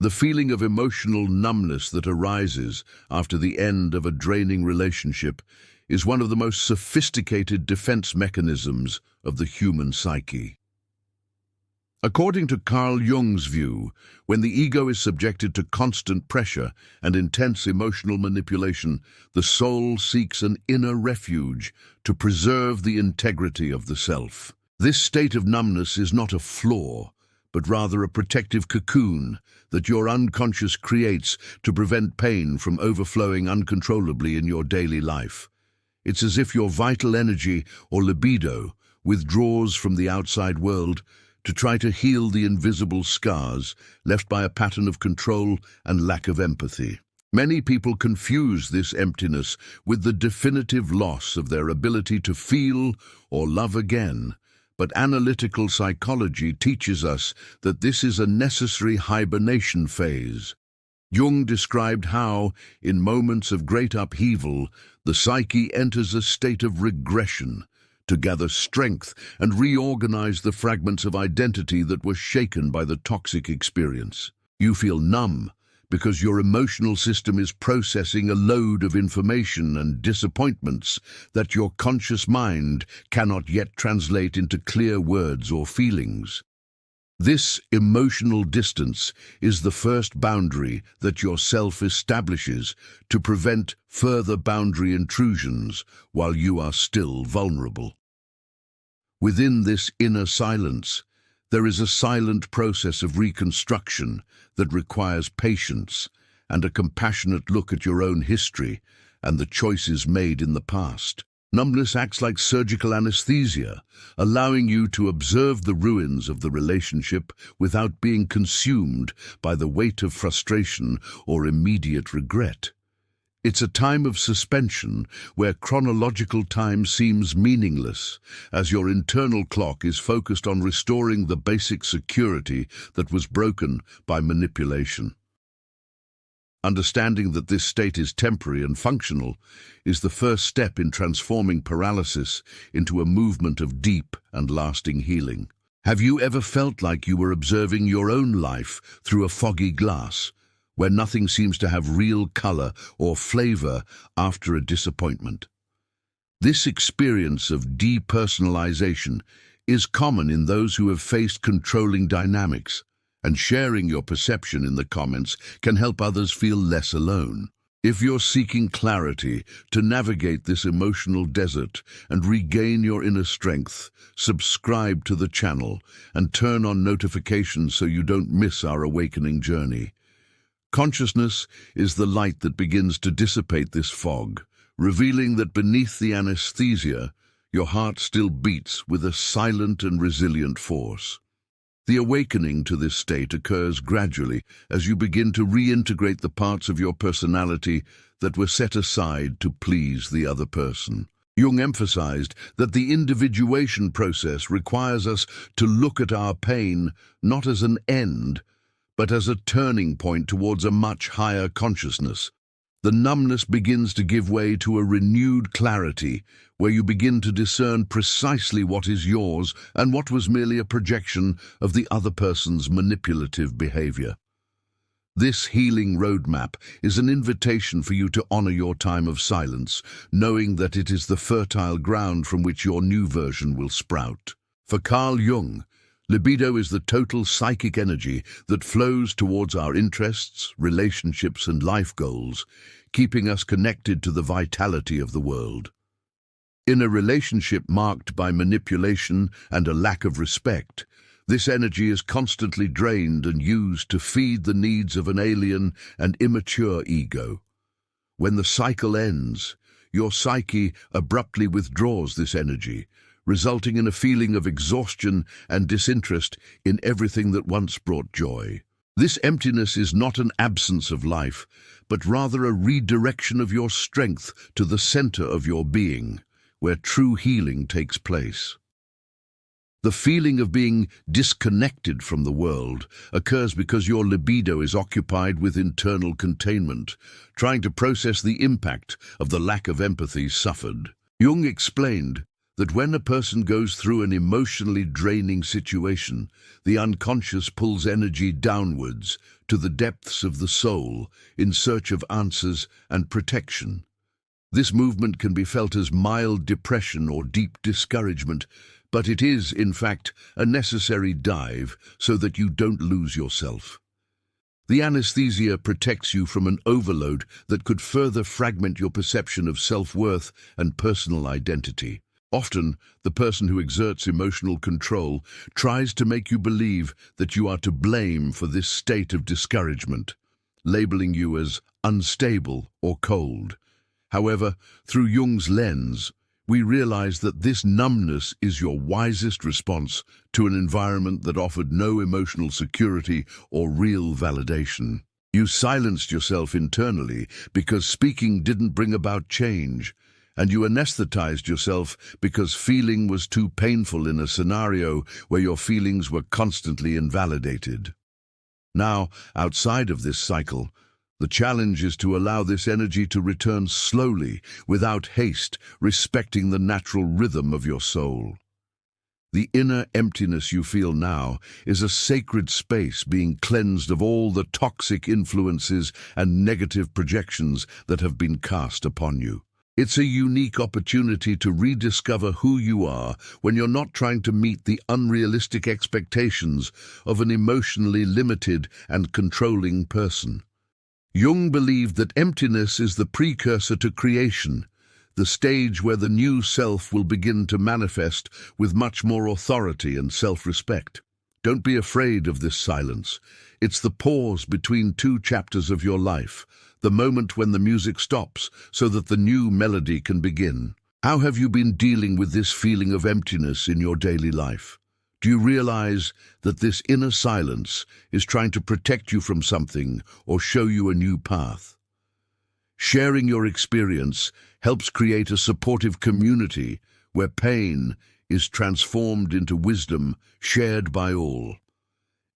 The feeling of emotional numbness that arises after the end of a draining relationship is one of the most sophisticated defense mechanisms of the human psyche. According to Carl Jung's view, when the ego is subjected to constant pressure and intense emotional manipulation, the soul seeks an inner refuge to preserve the integrity of the self. This state of numbness is not a flaw, but rather a protective cocoon that your unconscious creates to prevent pain from overflowing uncontrollably in your daily life. It's as if your vital energy, or libido, withdraws from the outside world to try to heal the invisible scars left by a pattern of control and lack of empathy. Many people confuse this emptiness with the definitive loss of their ability to feel or love again, but analytical psychology teaches us that this is a necessary hibernation phase. Jung described how, in moments of great upheaval, the psyche enters a state of regression, to gather strength and reorganize the fragments of identity that were shaken by the toxic experience. You feel numb because your emotional system is processing a load of information and disappointments that your conscious mind cannot yet translate into clear words or feelings. This emotional distance is the first boundary that your self establishes to prevent further boundary intrusions while you are still vulnerable. Within this inner silence, there is a silent process of reconstruction that requires patience and a compassionate look at your own history and the choices made in the past. Numbness acts like surgical anesthesia, allowing you to observe the ruins of the relationship without being consumed by the weight of frustration or immediate regret. It's a time of suspension where chronological time seems meaningless, as your internal clock is focused on restoring the basic security that was broken by manipulation. Understanding that this state is temporary and functional is the first step in transforming paralysis into a movement of deep and lasting healing. Have you ever felt like you were observing your own life through a foggy glass, where nothing seems to have real color or flavor after a disappointment? This experience of depersonalization is common in those who have faced controlling dynamics, and sharing your perception in the comments can help others feel less alone. If you're seeking clarity to navigate this emotional desert and regain your inner strength, subscribe to the channel and turn on notifications so you don't miss our awakening journey. Consciousness is the light that begins to dissipate this fog, revealing that beneath the anesthesia, your heart still beats with a silent and resilient force. The awakening to this state occurs gradually as you begin to reintegrate the parts of your personality that were set aside to please the other person. Jung emphasized that the individuation process requires us to look at our pain not as an end, but as a turning point towards a much higher consciousness. The numbness begins to give way to a renewed clarity, where you begin to discern precisely what is yours and what was merely a projection of the other person's manipulative behavior. This healing roadmap is an invitation for you to honor your time of silence, knowing that it is the fertile ground from which your new version will sprout. For Carl Jung, libido is the total psychic energy that flows towards our interests, relationships, and life goals, keeping us connected to the vitality of the world. In a relationship marked by manipulation and a lack of respect, this energy is constantly drained and used to feed the needs of an alien and immature ego. When the cycle ends, your psyche abruptly withdraws this energy, resulting in a feeling of exhaustion and disinterest in everything that once brought joy. This emptiness is not an absence of life, but rather a redirection of your strength to the center of your being, where true healing takes place. The feeling of being disconnected from the world occurs because your libido is occupied with internal containment, trying to process the impact of the lack of empathy suffered. Jung explained that when a person goes through an emotionally draining situation, the unconscious pulls energy downwards to the depths of the soul in search of answers and protection. This movement can be felt as mild depression or deep discouragement, but it is, in fact, a necessary dive so that you don't lose yourself. The anesthesia protects you from an overload that could further fragment your perception of self-worth and personal identity. Often, the person who exerts emotional control tries to make you believe that you are to blame for this state of discouragement, labeling you as unstable or cold. However, through Jung's lens, we realize that this numbness is your wisest response to an environment that offered no emotional security or real validation. You silenced yourself internally because speaking didn't bring about change, and you anesthetized yourself because feeling was too painful in a scenario where your feelings were constantly invalidated. Now, outside of this cycle, the challenge is to allow this energy to return slowly, without haste, respecting the natural rhythm of your soul. The inner emptiness you feel now is a sacred space being cleansed of all the toxic influences and negative projections that have been cast upon you. It's a unique opportunity to rediscover who you are when you're not trying to meet the unrealistic expectations of an emotionally limited and controlling person. Jung believed that emptiness is the precursor to creation, the stage where the new self will begin to manifest with much more authority and self-respect. Don't be afraid of this silence. It's the pause between two chapters of your life, the moment when the music stops so that the new melody can begin. How have you been dealing with this feeling of emptiness in your daily life? Do you realize that this inner silence is trying to protect you from something or show you a new path? Sharing your experience helps create a supportive community where pain is transformed into wisdom shared by all.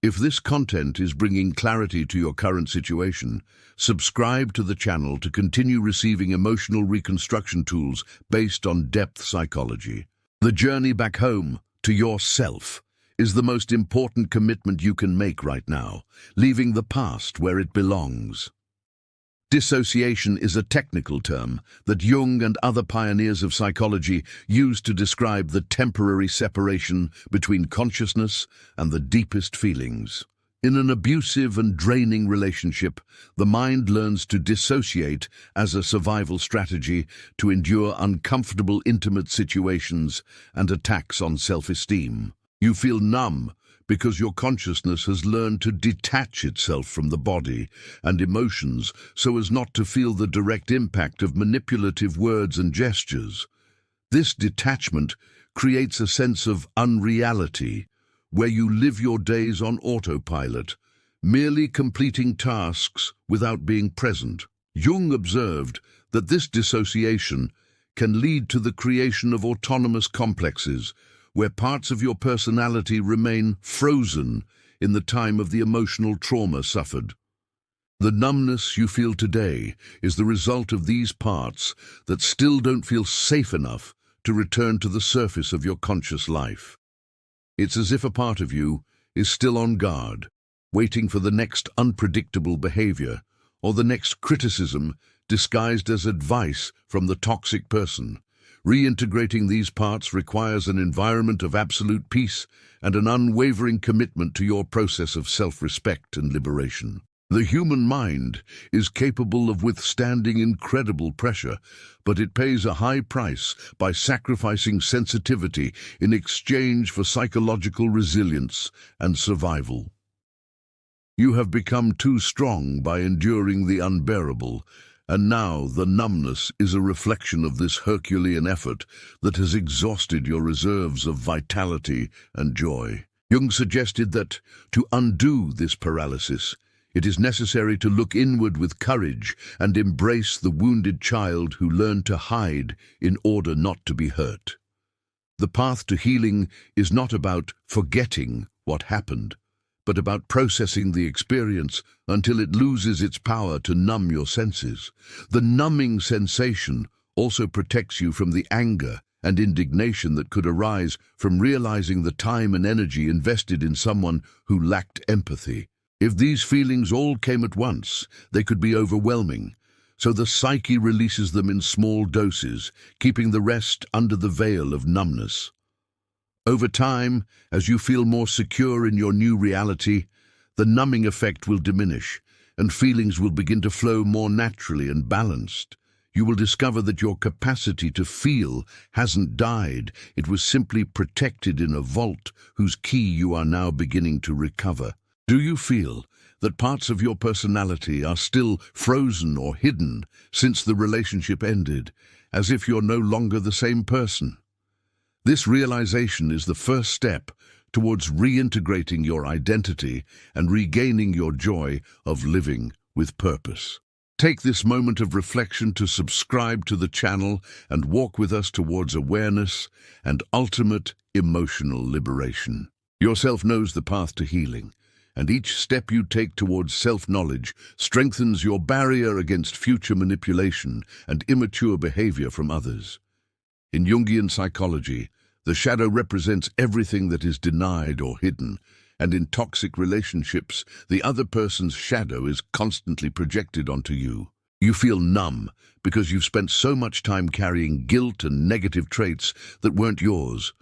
If this content is bringing clarity to your current situation, subscribe to the channel to continue receiving emotional reconstruction tools based on depth psychology. The journey back home to yourself is the most important commitment you can make right now, leaving the past where it belongs. Dissociation is a technical term that Jung and other pioneers of psychology used to describe the temporary separation between consciousness and the deepest feelings. In an abusive and draining relationship, the mind learns to dissociate as a survival strategy to endure uncomfortable intimate situations and attacks on self-esteem. You feel numb because your consciousness has learned to detach itself from the body and emotions so as not to feel the direct impact of manipulative words and gestures. This detachment creates a sense of unreality, where you live your days on autopilot, merely completing tasks without being present. Jung observed that this dissociation can lead to the creation of autonomous complexes, where parts of your personality remain frozen in the time of the emotional trauma suffered. The numbness you feel today is the result of these parts that still don't feel safe enough to return to the surface of your conscious life. It's as if a part of you is still on guard, waiting for the next unpredictable behavior or the next criticism disguised as advice from the toxic person. Reintegrating these parts requires an environment of absolute peace and an unwavering commitment to your process of self-respect and liberation. The human mind is capable of withstanding incredible pressure, but it pays a high price by sacrificing sensitivity in exchange for psychological resilience and survival. You have become too strong by enduring the unbearable, and now the numbness is a reflection of this Herculean effort that has exhausted your reserves of vitality and joy. Jung suggested that, to undo this paralysis, it is necessary to look inward with courage and embrace the wounded child who learned to hide in order not to be hurt. The path to healing is not about forgetting what happened, but about processing the experience until it loses its power to numb your senses. The numbing sensation also protects you from the anger and indignation that could arise from realizing the time and energy invested in someone who lacked empathy. If these feelings all came at once, they could be overwhelming, so the psyche releases them in small doses, keeping the rest under the veil of numbness. Over time, as you feel more secure in your new reality, the numbing effect will diminish, and feelings will begin to flow more naturally and balanced. You will discover that your capacity to feel hasn't died. It was simply protected in a vault whose key you are now beginning to recover. Do you feel that parts of your personality are still frozen or hidden since the relationship ended, as if you're no longer the same person? This realization is the first step towards reintegrating your identity and regaining your joy of living with purpose. Take this moment of reflection to subscribe to the channel and walk with us towards awareness and ultimate emotional liberation. Yourself knows the path to healing, and each step you take towards self-knowledge strengthens your barrier against future manipulation and immature behavior from others. In Jungian psychology, the shadow represents everything that is denied or hidden, and in toxic relationships, the other person's shadow is constantly projected onto you. You feel numb because you've spent so much time carrying guilt and negative traits that weren't yours,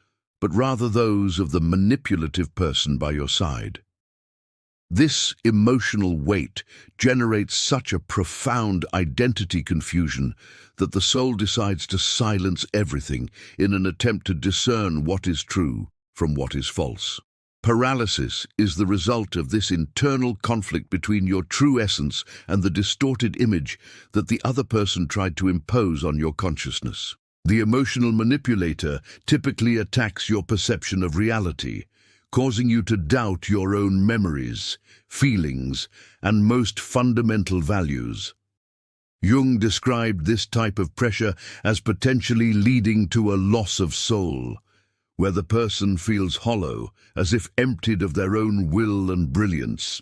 but rather those of the manipulative person by your side. This emotional weight generates such a profound identity confusion that the soul decides to silence everything in an attempt to discern what is true from what is false. Paralysis is the result of this internal conflict between your true essence and the distorted image that the other person tried to impose on your consciousness. The emotional manipulator typically attacks your perception of reality, causing you to doubt your own memories, feelings, and most fundamental values. Jung described this type of pressure as potentially leading to a loss of soul, where the person feels hollow, as if emptied of their own will and brilliance.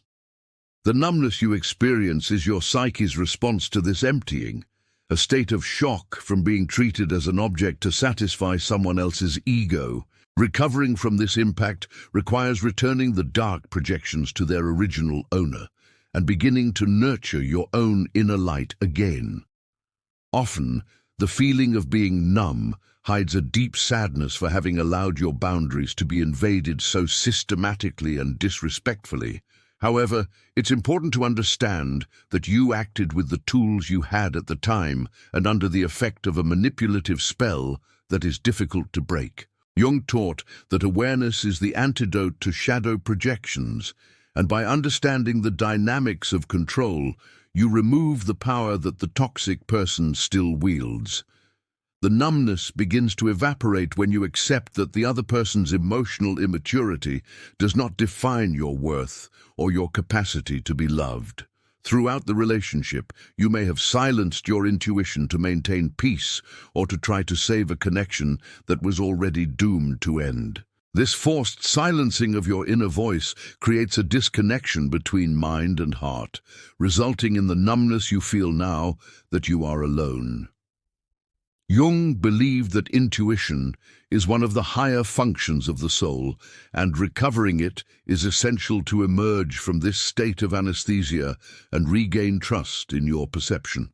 The numbness you experience is your psyche's response to this emptying, a state of shock from being treated as an object to satisfy someone else's ego. Recovering from this impact requires returning the dark projections to their original owner and beginning to nurture your own inner light again. Often, the feeling of being numb hides a deep sadness for having allowed your boundaries to be invaded so systematically and disrespectfully. However, it's important to understand that you acted with the tools you had at the time and under the effect of a manipulative spell that is difficult to break. Jung taught that awareness is the antidote to shadow projections, and by understanding the dynamics of control, you remove the power that the toxic person still wields. The numbness begins to evaporate when you accept that the other person's emotional immaturity does not define your worth or your capacity to be loved. Throughout the relationship, you may have silenced your intuition to maintain peace or to try to save a connection that was already doomed to end. This forced silencing of your inner voice creates a disconnection between mind and heart, resulting in the numbness you feel now that you are alone. Jung believed that intuition is one of the higher functions of the soul, and recovering it is essential to emerge from this state of anesthesia and regain trust in your perception.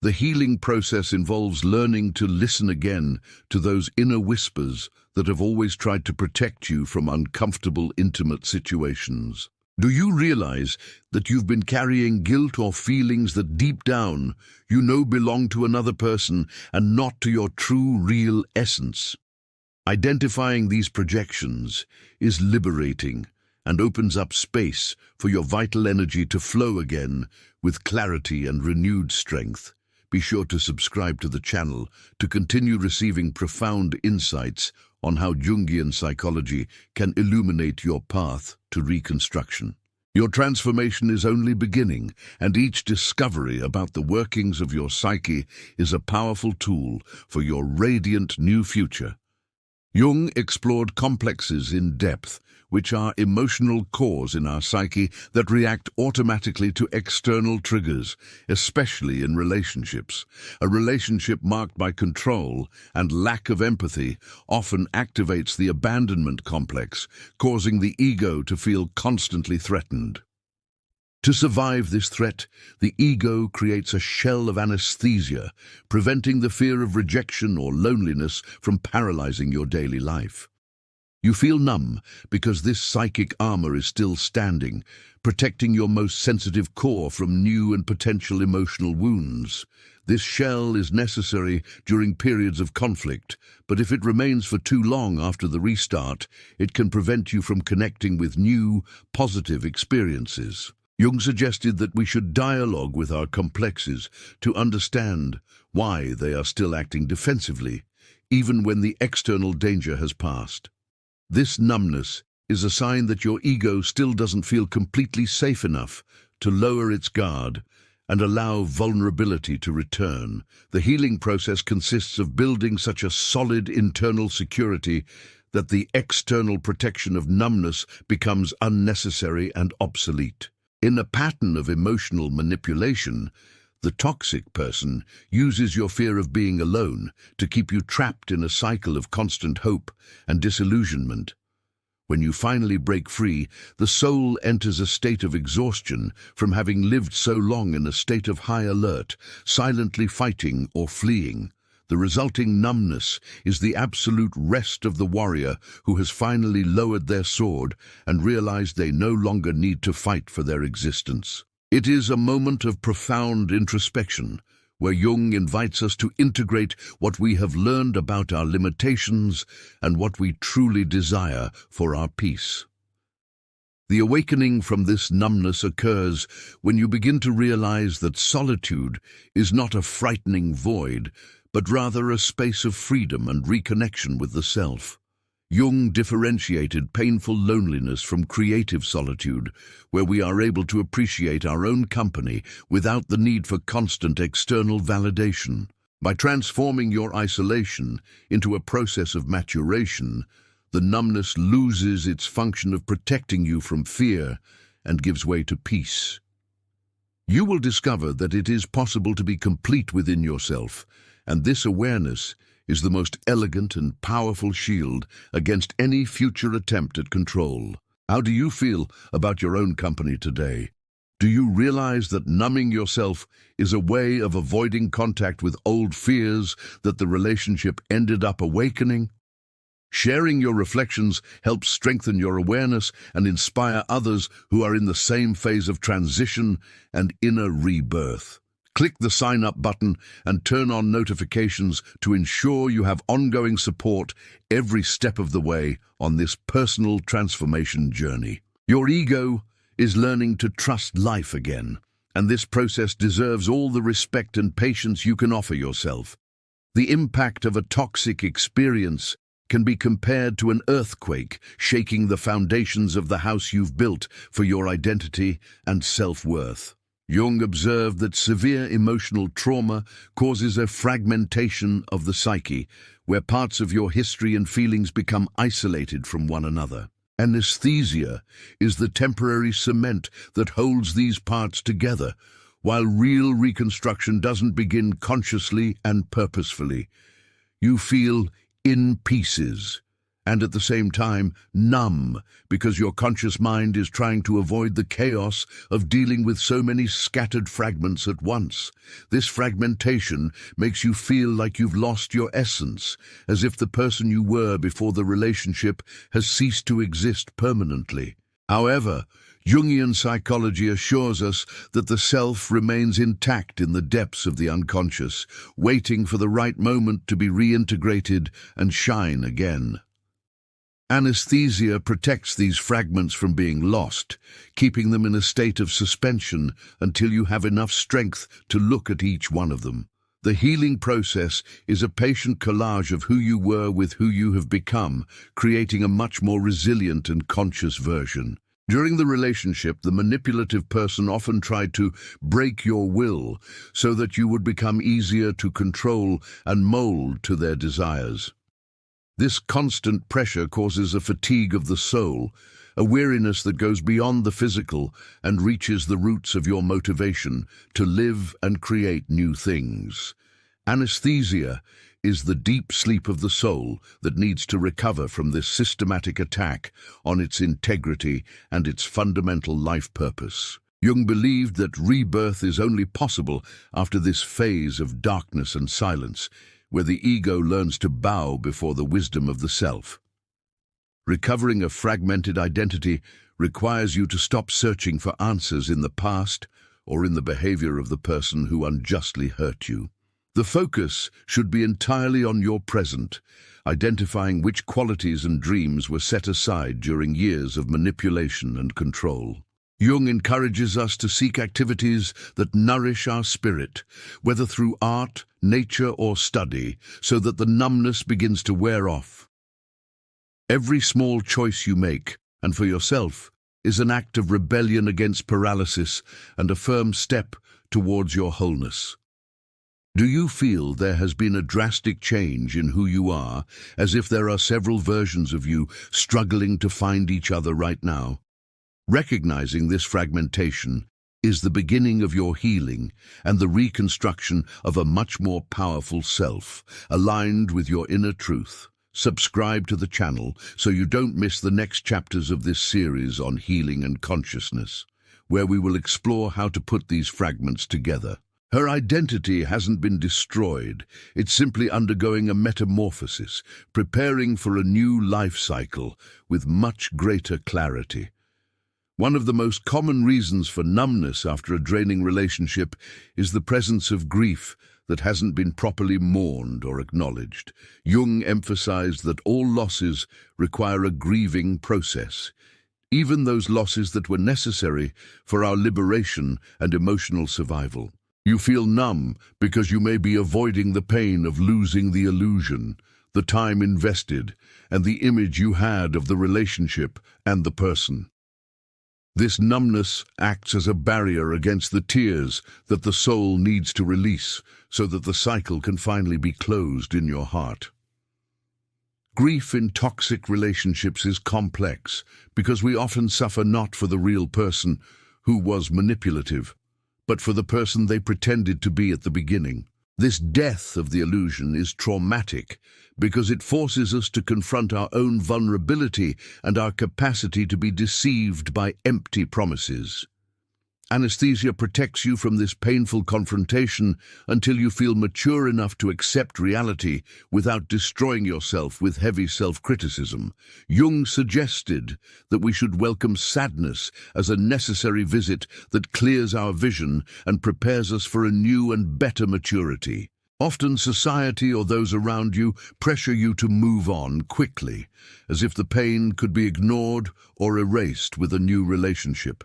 The healing process involves learning to listen again to those inner whispers that have always tried to protect you from uncomfortable, intimate situations. Do you realize that you've been carrying guilt or feelings that deep down you know belong to another person and not to your true, real essence? Identifying these projections is liberating and opens up space for your vital energy to flow again with clarity and renewed strength. Be sure to subscribe to the channel to continue receiving profound insights on how Jungian psychology can illuminate your path to reconstruction. Your transformation is only beginning, and each discovery about the workings of your psyche is a powerful tool for your radiant new future. Jung explored complexes in depth, which are emotional cores in our psyche that react automatically to external triggers, especially in relationships. A relationship marked by control and lack of empathy often activates the abandonment complex, causing the ego to feel constantly threatened. To survive this threat, the ego creates a shell of anesthesia, preventing the fear of rejection or loneliness from paralyzing your daily life. You feel numb because this psychic armor is still standing, protecting your most sensitive core from new and potential emotional wounds. This shell is necessary during periods of conflict, but if it remains for too long after the restart, it can prevent you from connecting with new, positive experiences. Jung suggested that we should dialogue with our complexes to understand why they are still acting defensively, even when the external danger has passed. This numbness is a sign that your ego still doesn't feel completely safe enough to lower its guard and allow vulnerability to return. The healing process consists of building such a solid internal security that the external protection of numbness becomes unnecessary and obsolete. In a pattern of emotional manipulation, the toxic person uses your fear of being alone to keep you trapped in a cycle of constant hope and disillusionment. When you finally break free, the soul enters a state of exhaustion from having lived so long in a state of high alert, silently fighting or fleeing. The resulting numbness is the absolute rest of the warrior who has finally lowered their sword and realized they no longer need to fight for their existence. It is a moment of profound introspection, where Jung invites us to integrate what we have learned about our limitations and what we truly desire for our peace. The awakening from this numbness occurs when you begin to realize that solitude is not a frightening void, but rather a space of freedom and reconnection with the self. Jung differentiated painful loneliness from creative solitude, where we are able to appreciate our own company without the need for constant external validation. By transforming your isolation into a process of maturation, the numbness loses its function of protecting you from fear and gives way to peace. You will discover that it is possible to be complete within yourself, and this awareness is the most elegant and powerful shield against any future attempt at control. How do you feel about your own company today? Do you realize that numbing yourself is a way of avoiding contact with old fears that the relationship ended up awakening? Sharing your reflections helps strengthen your awareness and inspire others who are in the same phase of transition and inner rebirth. Click the sign up button and turn on notifications to ensure you have ongoing support every step of the way on this personal transformation journey. Your ego is learning to trust life again, and this process deserves all the respect and patience you can offer yourself. The impact of a toxic experience can be compared to an earthquake shaking the foundations of the house you've built for your identity and self-worth. Jung observed that severe emotional trauma causes a fragmentation of the psyche, where parts of your history and feelings become isolated from one another. Anesthesia is the temporary cement that holds these parts together, while real reconstruction doesn't begin consciously and purposefully. You feel in pieces, and at the same time numb, because your conscious mind is trying to avoid the chaos of dealing with so many scattered fragments at once. This fragmentation makes you feel like you've lost your essence, as if the person you were before the relationship has ceased to exist permanently. However, Jungian psychology assures us that the self remains intact in the depths of the unconscious, waiting for the right moment to be reintegrated and shine again. Anesthesia protects these fragments from being lost, keeping them in a state of suspension until you have enough strength to look at each one of them. The healing process is a patient collage of who you were with who you have become, creating a much more resilient and conscious version. During the relationship, the manipulative person often tried to break your will so that you would become easier to control and mold to their desires. This constant pressure causes a fatigue of the soul, a weariness that goes beyond the physical and reaches the roots of your motivation to live and create new things. Anesthesia is the deep sleep of the soul that needs to recover from this systematic attack on its integrity and its fundamental life purpose. Jung believed that rebirth is only possible after this phase of darkness and silence, where the ego learns to bow before the wisdom of the self. Recovering a fragmented identity requires you to stop searching for answers in the past or in the behavior of the person who unjustly hurt you. The focus should be entirely on your present, identifying which qualities and dreams were set aside during years of manipulation and control. Jung encourages us to seek activities that nourish our spirit, whether through art, nature, or study, so that the numbness begins to wear off. Every small choice you make, and for yourself, is an act of rebellion against paralysis and a firm step towards your wholeness. Do you feel there has been a drastic change in who you are, as if there are several versions of you struggling to find each other right now? Recognizing this fragmentation is the beginning of your healing and the reconstruction of a much more powerful self, aligned with your inner truth. Subscribe to the channel so you don't miss the next chapters of this series on healing and consciousness, where we will explore how to put these fragments together. Her identity hasn't been destroyed, it's simply undergoing a metamorphosis, preparing for a new life cycle with much greater clarity. One of the most common reasons for numbness after a draining relationship is the presence of grief that hasn't been properly mourned or acknowledged. Jung emphasized that all losses require a grieving process, even those losses that were necessary for our liberation and emotional survival. You feel numb because you may be avoiding the pain of losing the illusion, the time invested, and the image you had of the relationship and the person. This numbness acts as a barrier against the tears that the soul needs to release so that the cycle can finally be closed in your heart. Grief in toxic relationships is complex because we often suffer not for the real person who was manipulative, but for the person they pretended to be at the beginning. This death of the illusion is traumatic because it forces us to confront our own vulnerability and our capacity to be deceived by empty promises. Anesthesia protects you from this painful confrontation until you feel mature enough to accept reality without destroying yourself with heavy self-criticism. Jung suggested that we should welcome sadness as a necessary visit that clears our vision and prepares us for a new and better maturity. Often society or those around you pressure you to move on quickly, as if the pain could be ignored or erased with a new relationship.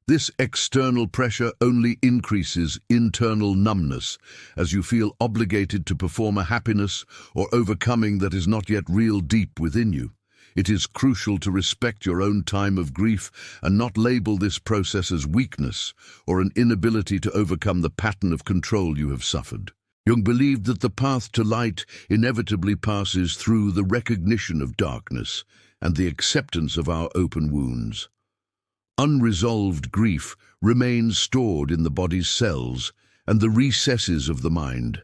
This external pressure only increases internal numbness as you feel obligated to perform a happiness or overcoming that is not yet real deep within you. It is crucial to respect your own time of grief and not label this process as weakness or an inability to overcome the pattern of control you have suffered. Jung believed that the path to light inevitably passes through the recognition of darkness and the acceptance of our open wounds. Unresolved grief remains stored in the body's cells and the recesses of the mind,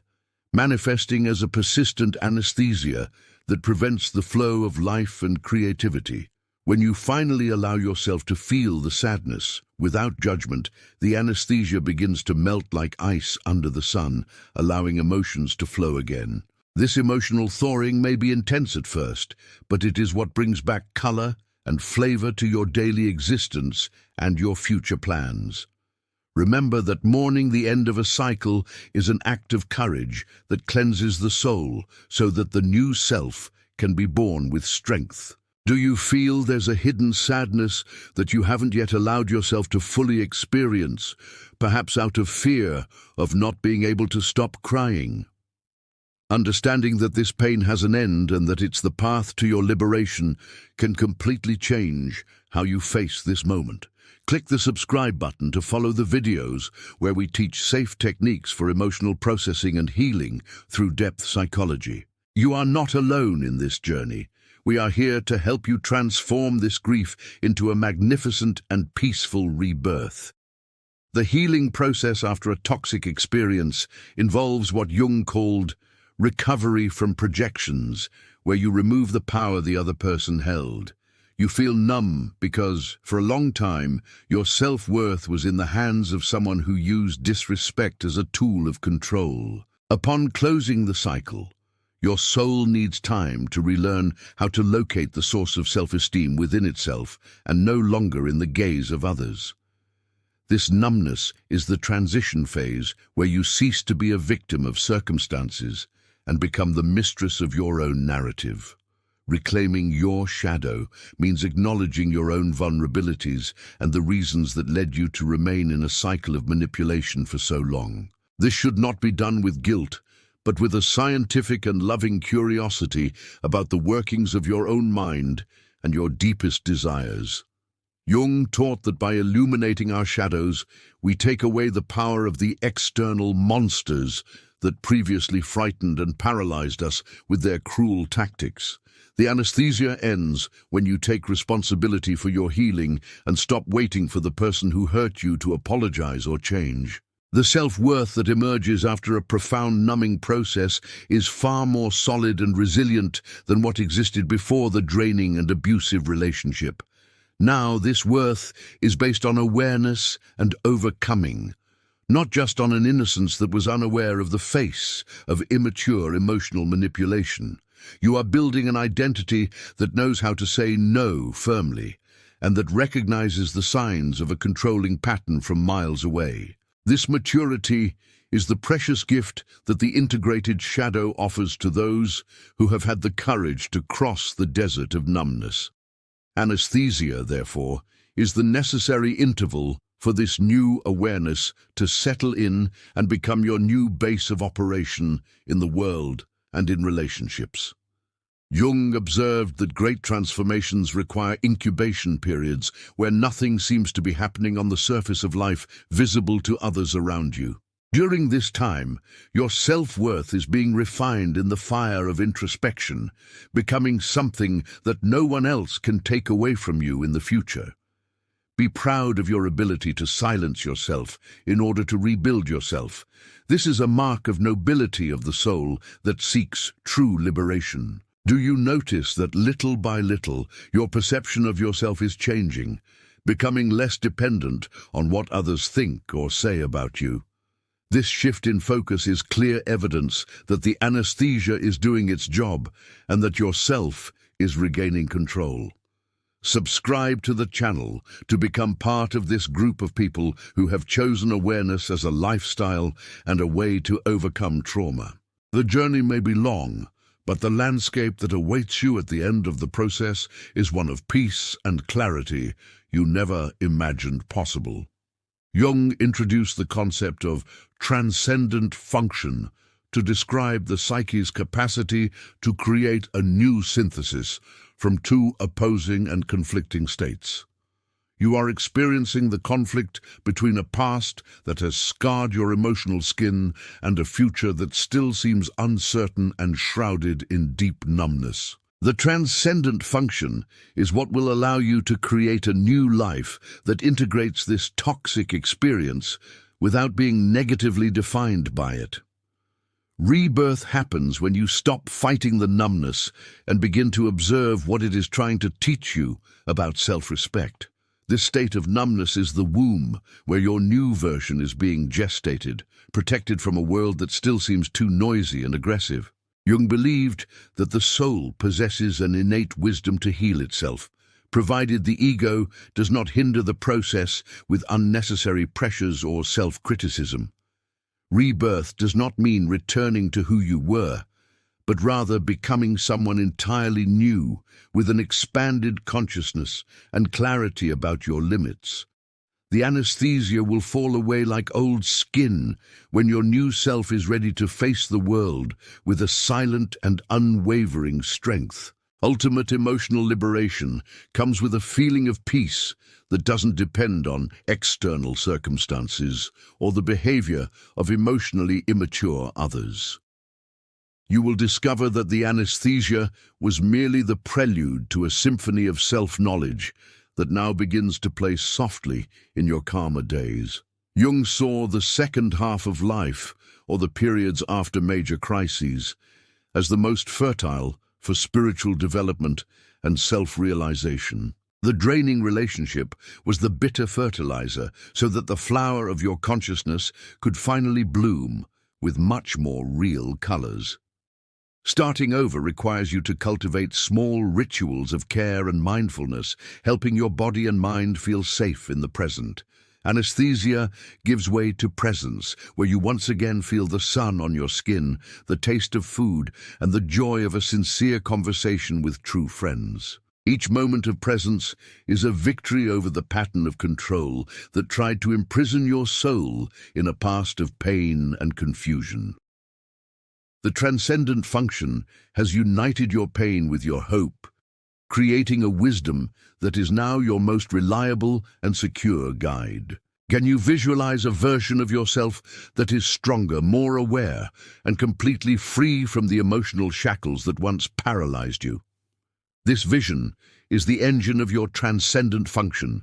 manifesting as a persistent anesthesia that prevents the flow of life and creativity. When you finally allow yourself to feel the sadness without judgment, the anesthesia begins to melt like ice under the sun, allowing emotions to flow again. This emotional thawing may be intense at first, but it is what brings back color and flavor to your daily existence and your future plans. Remember that mourning the end of a cycle is an act of courage that cleanses the soul so that the new self can be born with strength. Do you feel there's a hidden sadness that you haven't yet allowed yourself to fully experience, perhaps out of fear of not being able to stop crying? Understanding that this pain has an end and that it's the path to your liberation can completely change how you face this moment. Click the subscribe button to follow the videos where we teach safe techniques for emotional processing and healing through depth psychology. You are not alone in this journey. we are here to help you transform this grief into a magnificent and peaceful rebirth. The healing process after a toxic experience involves what Jung called recovery from projections, where you remove the power the other person held. You feel numb because, for a long time, your self-worth was in the hands of someone who used disrespect as a tool of control. Upon closing the cycle, your soul needs time to relearn how to locate the source of self-esteem within itself and no longer in the gaze of others. This numbness is the transition phase where you cease to be a victim of circumstances and become the mistress of your own narrative. Reclaiming your shadow means acknowledging your own vulnerabilities and the reasons that led you to remain in a cycle of manipulation for so long. This should not be done with guilt, but with a scientific and loving curiosity about the workings of your own mind and your deepest desires. Jung taught that by illuminating our shadows, we take away the power of the external monsters that previously frightened and paralyzed us with their cruel tactics. The anesthesia ends when you take responsibility for your healing and stop waiting for the person who hurt you to apologize or change. The self-worth that emerges after a profound numbing process is far more solid and resilient than what existed before the draining and abusive relationship. Now, this worth is based on awareness and overcoming, not just on an innocence that was unaware of the face of immature emotional manipulation. You are building an identity that knows how to say no firmly, and that recognizes the signs of a controlling pattern from miles away. This maturity is the precious gift that the integrated shadow offers to those who have had the courage to cross the desert of numbness. Anesthesia, therefore, is the necessary interval for this new awareness to settle in and become your new base of operation in the world and in relationships. Jung observed that great transformations require incubation periods where nothing seems to be happening on the surface of life visible to others around you. During this time, your self-worth is being refined in the fire of introspection, becoming something that no one else can take away from you in the future. Be proud of your ability to silence yourself in order to rebuild yourself. This is a mark of nobility of the soul that seeks true liberation. Do you notice that little by little your perception of yourself is changing, becoming less dependent on what others think or say about you? This shift in focus is clear evidence that the anesthesia is doing its job and that yourself is regaining control. Subscribe to the channel to become part of this group of people who have chosen awareness as a lifestyle and a way to overcome trauma. The journey may be long, but the landscape that awaits you at the end of the process is one of peace and clarity you never imagined possible. Jung introduced the concept of transcendent function to describe the psyche's capacity to create a new synthesis from two opposing and conflicting states. You are experiencing the conflict between a past that has scarred your emotional skin and a future that still seems uncertain and shrouded in deep numbness. The transcendent function is what will allow you to create a new life that integrates this toxic experience without being negatively defined by it. Rebirth happens when you stop fighting the numbness and begin to observe what it is trying to teach you about self-respect. This state of numbness is the womb where your new version is being gestated, protected from a world that still seems too noisy and aggressive. Jung believed that the soul possesses an innate wisdom to heal itself, provided the ego does not hinder the process with unnecessary pressures or self-criticism. Rebirth does not mean returning to who you were, but rather becoming someone entirely new with an expanded consciousness and clarity about your limits. The anesthesia will fall away like old skin when your new self is ready to face the world with a silent and unwavering strength. Ultimate emotional liberation comes with a feeling of peace that doesn't depend on external circumstances or the behavior of emotionally immature others. you will discover that the anesthesia was merely the prelude to a symphony of self-knowledge that now begins to play softly in your calmer days. Jung saw the second half of life, or the periods after major crises, as the most fertile for spiritual development and self-realization. The draining relationship was the bitter fertilizer so that the flower of your consciousness could finally bloom with much more real colors. Starting over requires you to cultivate small rituals of care and mindfulness, helping your body and mind feel safe in the present. Anesthesia gives way to presence, where you once again feel the sun on your skin, the taste of food, and the joy of a sincere conversation with true friends. Each moment of presence is a victory over the pattern of control that tried to imprison your soul in a past of pain and confusion. The transcendent function has united your pain with your hope, creating a wisdom that is now your most reliable and secure guide. Can you visualize a version of yourself that is stronger, more aware, and completely free from the emotional shackles that once paralyzed you? This vision is the engine of your transcendent function,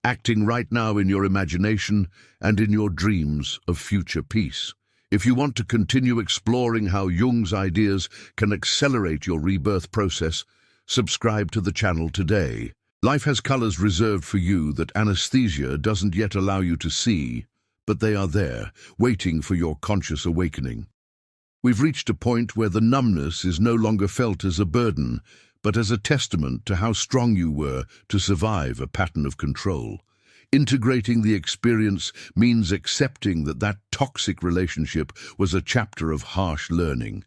acting right now in your imagination and in your dreams of future peace. If you want to continue exploring how Jung's ideas can accelerate your rebirth process, subscribe to the channel today. Life has colors reserved for you that anesthesia doesn't yet allow you to see, but they are there, waiting for your conscious awakening. We've reached a point where the numbness is no longer felt as a burden, but as a testament to how strong you were to survive a pattern of control. Integrating the experience means accepting that that toxic relationship was a chapter of harsh learning,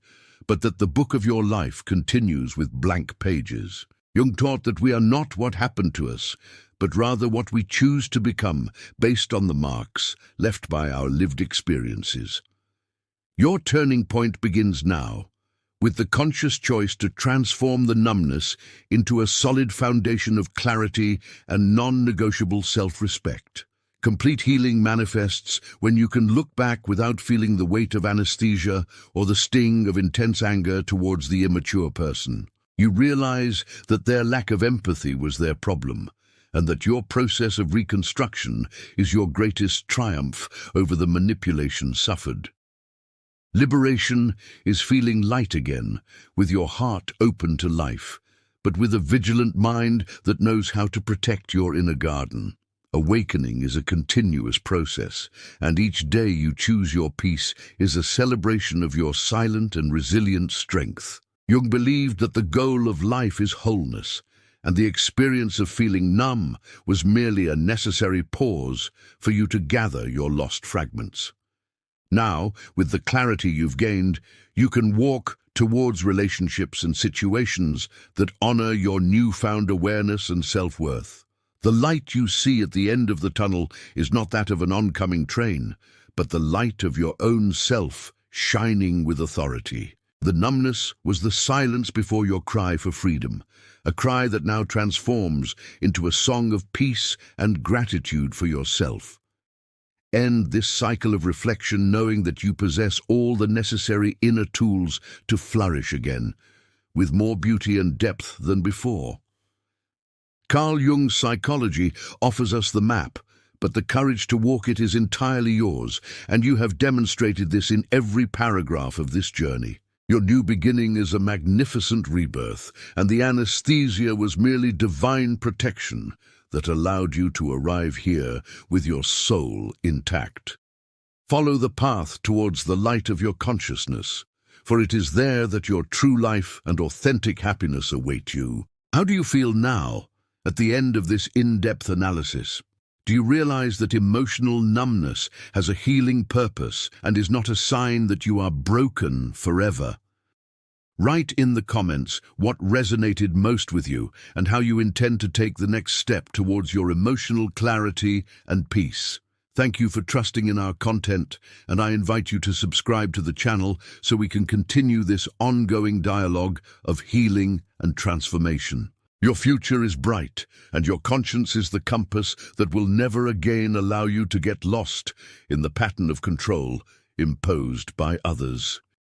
but that the book of your life continues with blank pages. Jung taught that we are not what happened to us, but rather what we choose to become based on the marks left by our lived experiences. Your turning point begins now, with the conscious choice to transform the numbness into a solid foundation of clarity and non-negotiable self-respect. Complete healing manifests when you can look back without feeling the weight of anesthesia or the sting of intense anger towards the immature person. You realize that their lack of empathy was their problem, and that your process of reconstruction is your greatest triumph over the manipulation suffered. Liberation is feeling light again, with your heart open to life, but with a vigilant mind that knows how to protect your inner garden. Awakening is a continuous process, and each day you choose your peace is a celebration of your silent and resilient strength. Jung believed that the goal of life is wholeness, and the experience of feeling numb was merely a necessary pause for you to gather your lost fragments. Now, with the clarity you've gained, you can walk towards relationships and situations that honor your newfound awareness and self-worth. The light you see at the end of the tunnel is not that of an oncoming train, but the light of your own self shining with authority. The numbness was the silence before your cry for freedom, a cry that now transforms into a song of peace and gratitude for yourself. End this cycle of reflection knowing that you possess all the necessary inner tools to flourish again, with more beauty and depth than before. Carl Jung's psychology offers us the map, but the courage to walk it is entirely yours, and you have demonstrated this in every paragraph of this journey. Your new beginning is a magnificent rebirth, and the anesthesia was merely divine protection that allowed you to arrive here with your soul intact. Follow the path towards the light of your consciousness, for it is there that your true life and authentic happiness await you. How do you feel now, at the end of this in-depth analysis? Do you realize that emotional numbness has a healing purpose and is not a sign that you are broken forever? Write in the comments what resonated most with you and how you intend to take the next step towards your emotional clarity and peace. Thank you for trusting in our content, and I invite you to subscribe to the channel so we can continue this ongoing dialogue of healing and transformation. Your future is bright, and your conscience is the compass that will never again allow you to get lost in the pattern of control imposed by others.